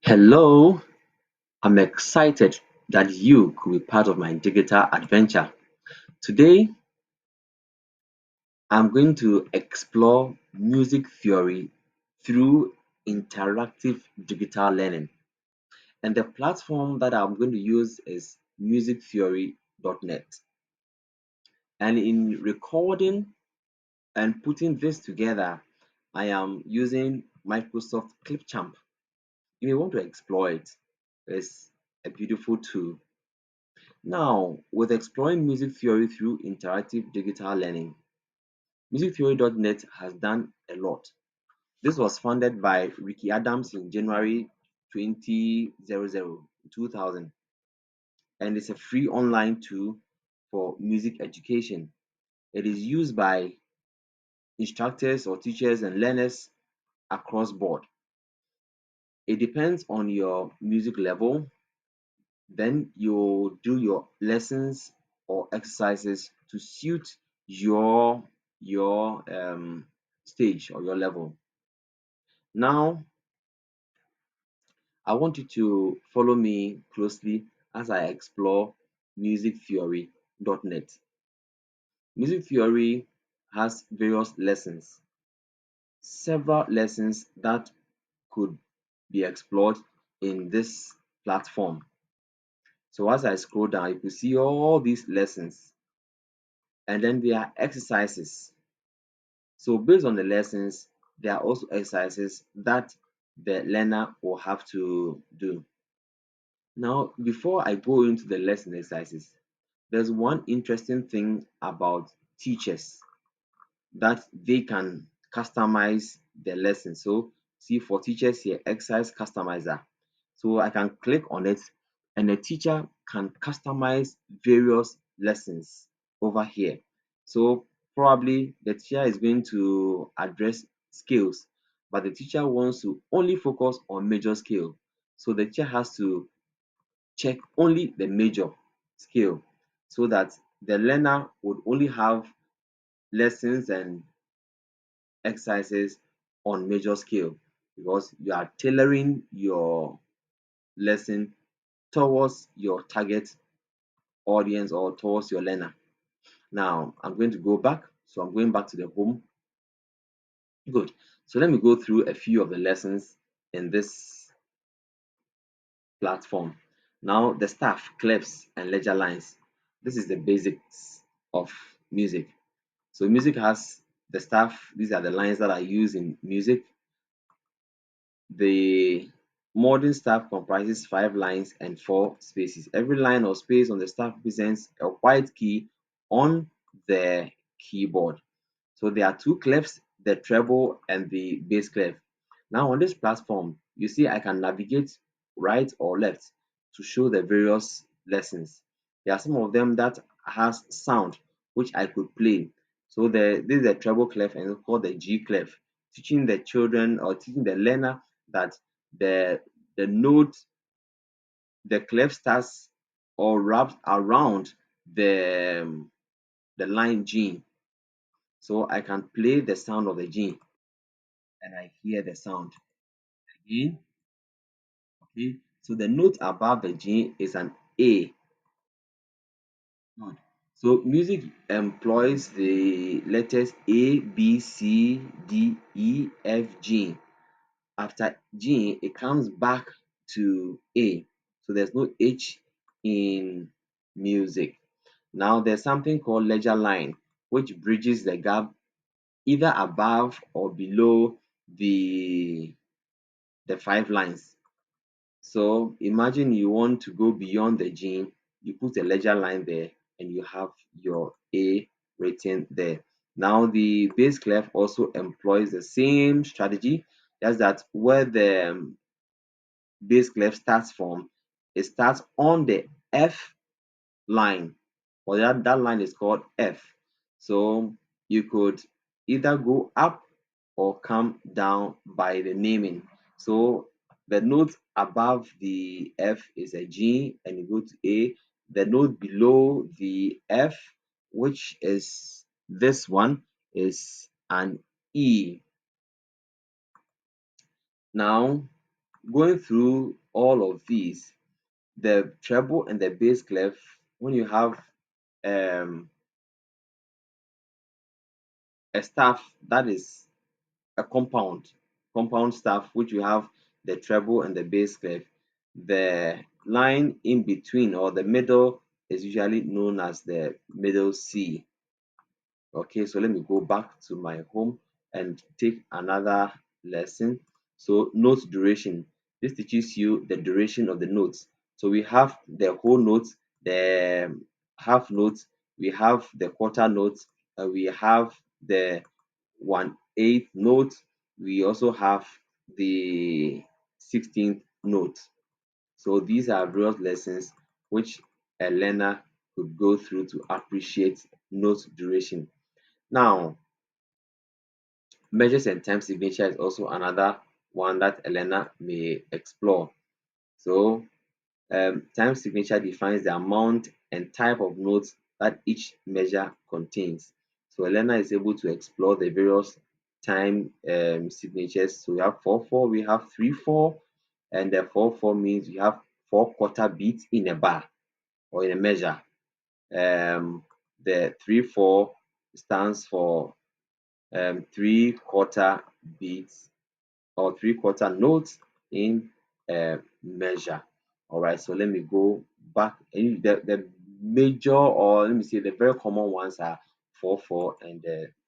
Hello, I'm excited that you could be part of my digital adventure. Today, I'm going to explore music theory through interactive digital learning. And the platform that I'm going to use is musictheory.net. And in recording and putting this together, I am using Microsoft Clipchamp. You may want to explore it. It's a beautiful tool. Now, with exploring music theory through interactive digital learning, musictheory.net has done a lot. This was founded by Ricci Adams in January 2000, and it's a free online tool for music education. It is used by instructors or teachers and learners across board. It depends on your music level. Then you do your lessons or exercises to suit your stage or your level. Now, I want you to follow me closely as I explore musictheory.net. Music theory has various lessons, several lessons that could be explored in this platform. So as I scroll down, you can see all these lessons, and then there are exercises. So based on the lessons, there are also exercises that the learner will have to do. Now, before I go into the lesson exercises, there's one interesting thing about teachers that they can customize the lesson. So see for teachers here, exercise customizer. So I can click on it and the teacher can customize various lessons over here. So probably the teacher is going to address scales, but the teacher wants to only focus on major scale. So the teacher has to check only the major scale so that the learner would only have lessons and exercises on major scale because you are tailoring your lesson towards your target audience or towards your learner. Now I'm going to go back. So I'm going back to the home. Good. So let me go through a few of the lessons in this platform. Now the staff, clefs, and ledger lines. This is the basics of music. So music has the staff. These are the lines that are used in music. The modern staff comprises 5 lines and 4 spaces. Every line or space on the staff represents a white key on the keyboard. So there are two clefs, the treble and the bass clef. Now on this platform, you see I can navigate right or left to show the various lessons. There are some of them that has sound which I could play. So this is the treble clef and it's called the G clef, teaching the children or teaching the learner that the the note, the clef starts or wraps around the line G. So I can play the sound of the G and I hear the sound again. Okay, so the note above the G is an A. Good. So music employs the letters A, B, C, D, E, F, G. After G, it comes back to A. So there's no H in music. Now there's something called ledger line, which bridges the gap either above or below the 5 lines. So imagine you want to go beyond the G, you put a ledger line there and you have your A written there. Now the bass clef also employs the same strategy, just that where the bass clef starts from, it starts on the F line, or that line is called F. So you could either go up or come down by the naming. So the note above the F is a G and you go to A. The note below the F, which is this one, is an E. Now going through all of these, the treble and the bass clef, when you have um, a staff that is a compound staff, which you have the treble and the bass clef, the line in between or the middle is usually known as the middle C. Okay, so let me go back to my home and take another lesson. So note duration. This teaches you the duration of the notes. So we have the whole note, the half note, we have the quarter note, we have the 1/8 note, we also have the 16th note. So these are various lessons which a learner could go through to appreciate note duration. Now, measures and time signature is also another one that a learner may explore. So, time signature defines the amount and type of notes that each measure contains. So, a learner is able to explore the various time signatures. So, we have 4/4, we have 3/4, and the 4/4 means we have 4/4 beats in a bar or in a measure. The 3/4 stands for 3/4 beats or 3/4 notes in a measure. All right, so let me go back. The major, or let me say the very common ones are 4/4 and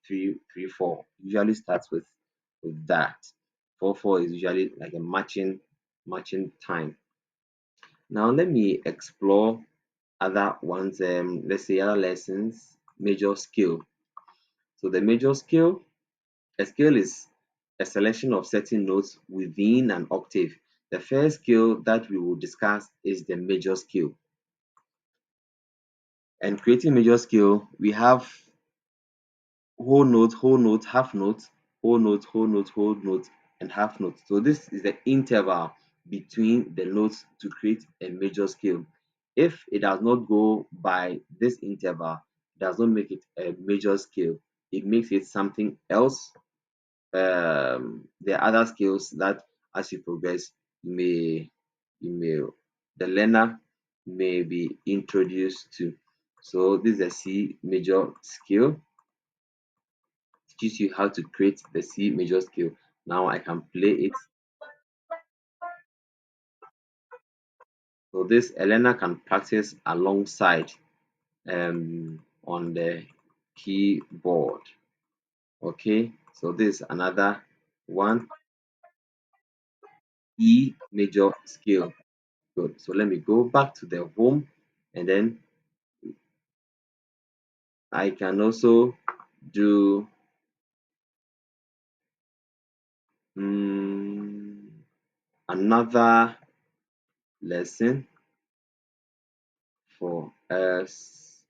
3/4. Usually starts with that. 4/4 is usually like a matching time. Now let me explore other ones. Let's say other lessons. Major scale. So the major scale, a scale is a selection of certain notes within an octave. The first scale that we will discuss is the major scale. And creating major scale, we have whole note, half note, whole note, whole note, whole note, and half note. So this is the interval between the notes to create a major scale. If it does not go by this interval, it does not make it a major scale. It makes it something else. There are other skills that as you progress you may the learner may be introduced to. So this is a C major scale, teaches you how to create the C major scale. Now I can play it. So this a learner can practice alongside on the keyboard. Okay, so this is another one, E major scale. Good. So let me go back to the home, and then I can also do another lesson for us.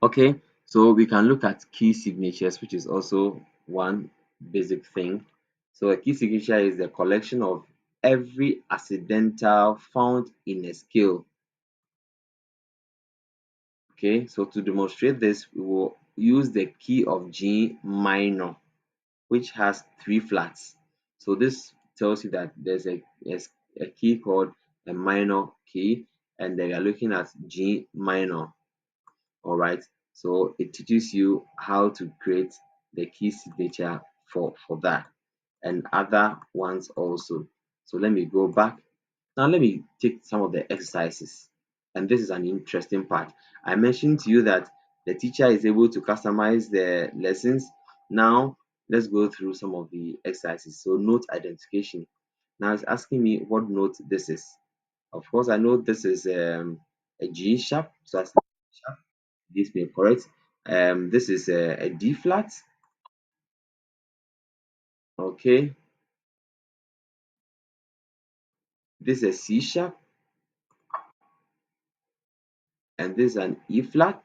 Okay, so we can look at key signatures, which is also one basic thing. So a key signature is the collection of every accidental found in a scale. Okay, so to demonstrate this, we will use the key of G minor, which has three flats. So this tells you that there's a key called a minor key, and they are looking at G minor. All right. So it teaches you how to create the key signature for that and other ones also. So let me go back. Now let me take some of the exercises. And this is an interesting part. I mentioned to you that the teacher is able to customize the lessons. Now let's go through some of the exercises. So note identification. Now it's asking me what note this is. Of course, I know this is a G sharp. So as sharp, this may be correct. This is a D flat. Okay. This is a C sharp, and this is an E flat,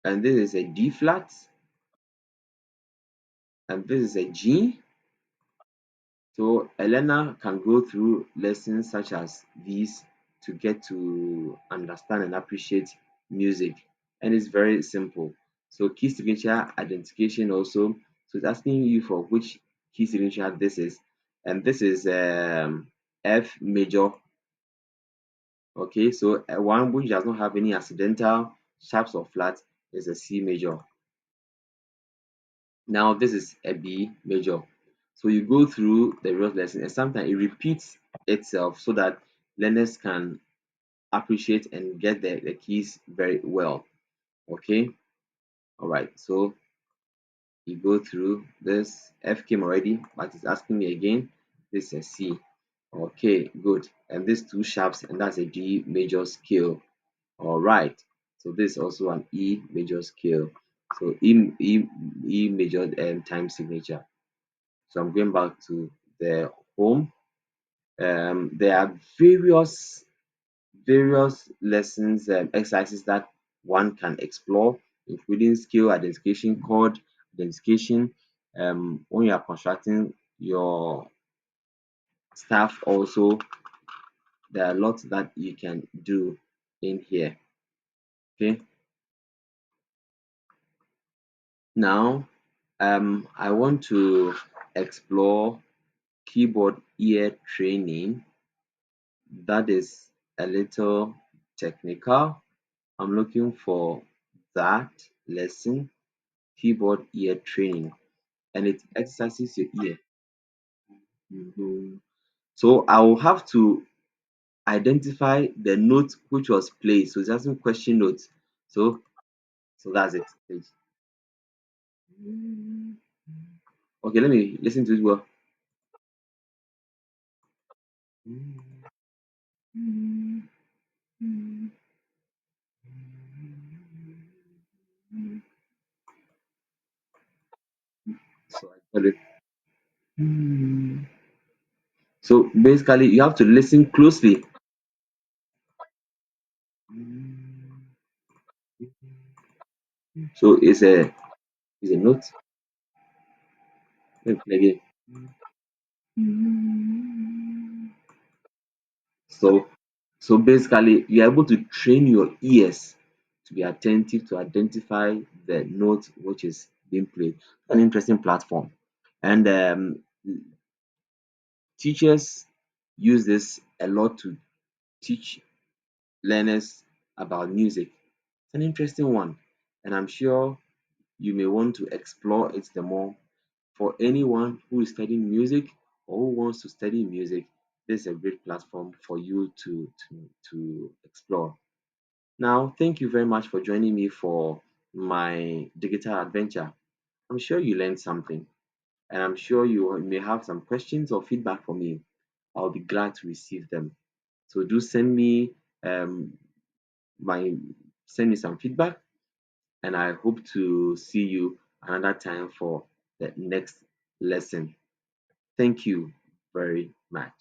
and this is a D flat, and this is a G. So a learner can go through lessons such as these to get to understand and appreciate music, and it's very simple. So key signature identification also, So it's asking you for which key signature this is, and this is F major. Okay, so one which does not have any accidental sharps or flats is a C major. Now this is a B major. So you go through the various lesson and sometimes it repeats itself so that learners can appreciate and get the keys very well. Okay, all right. So you go through this. F came already, but it's asking me again. This is a C. Okay, good. And these two sharps, and that's a D major scale. All right. So this is also an E major scale. So E major time signature. So I'm going back to the home. There are various lessons exercises that one can explore, including skill identification, code identification. When you are constructing your staff, also there are lots that you can do in here. Okay, now I want to explore keyboard ear training. That is a little technical. I'm looking for that lesson, keyboard ear training, and it exercises your ear. Mhm. So I will have to identify the note which was played. So it's asking question notes. So that's it. Okay, let me listen to it well. So I got it. So basically, you have to listen closely. So it's a note. Let me play again. So basically, you're able to train your ears to be attentive to identify the note which is being played. An interesting platform, and teachers use this a lot to teach learners about music. It's an interesting one, and I'm sure you may want to explore it the more. For anyone who is studying music or who wants to study music, this is a great platform for you to explore. Now, thank you very much for joining me for my digital adventure. I'm sure you learned something, and I'm sure you may have some questions or feedback for me. I'll be glad to receive them. So do um, my send me some feedback, and I hope to see you another time for the next lesson. Thank you very much.